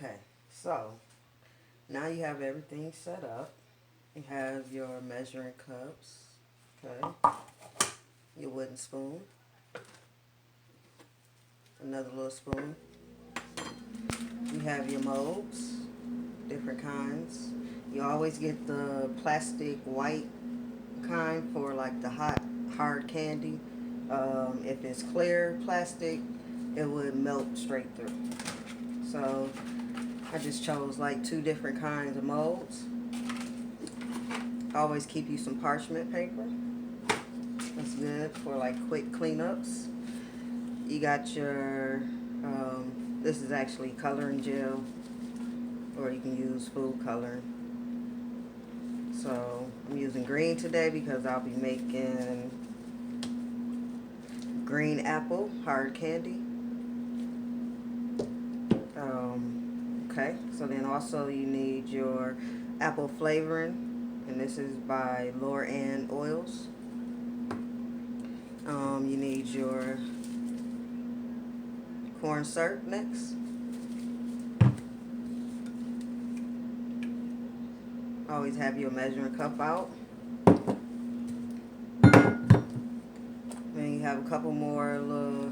Okay, so now you have everything set up. You have your measuring cups, okay, your wooden spoon, another little spoon. You have your molds, different kinds. You always get the plastic white kind for like the hard candy. If it's clear plastic, it would melt straight through. So I just chose like 2 different kinds of molds. Always keep you some parchment paper. That's good for like quick cleanups. You got your, this is actually coloring gel, or you can use food coloring. So I'm using green today because I'll be making green apple hard candy. Okay, so then also you need your apple flavoring, and this is by Laura Ann Oils. You need your corn syrup next. Always have your measuring cup out. Then you have a couple more little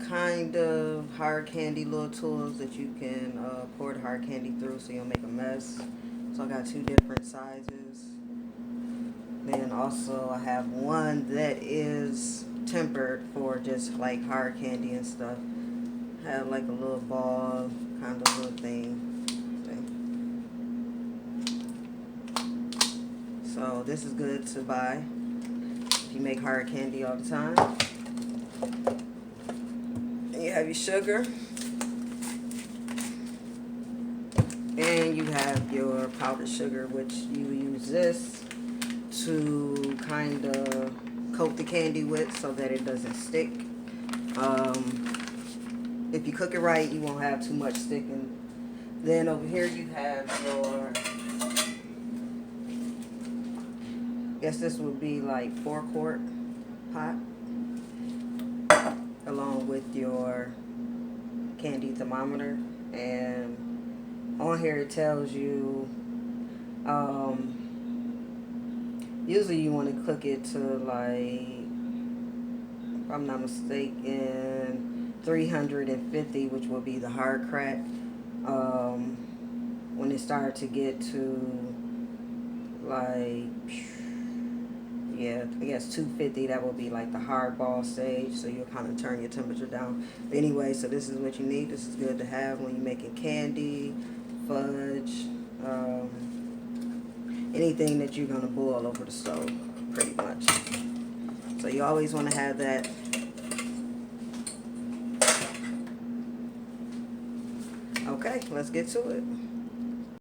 kind of hard candy little tools that you can pour the hard candy through so you don't make a mess. So I got 2 different sizes. Then also I have one that is tempered for just like hard candy and stuff. I have like a little ball kind of little thing. So this is good to buy if you make hard candy all the time. And you have your sugar. And you have your powdered sugar, which you use this to kind of coat the candy with so that it doesn't stick. If you cook it right, you won't have too much sticking. Then over here you have your, I guess this would be like 4-quart pot, along with your candy thermometer. And on here it tells you, usually you want to cook it to like, if I'm not mistaken, 350, which will be the hard crack. When it started to get to like, yeah, I guess 250, that will be like the hard ball stage, so you'll kind of turn your temperature down. But anyway, so this is what you need. This is good to have when you're making candy, fudge, anything that you're going to boil over the stove, pretty much. So you always want to have that. Okay, let's get to it.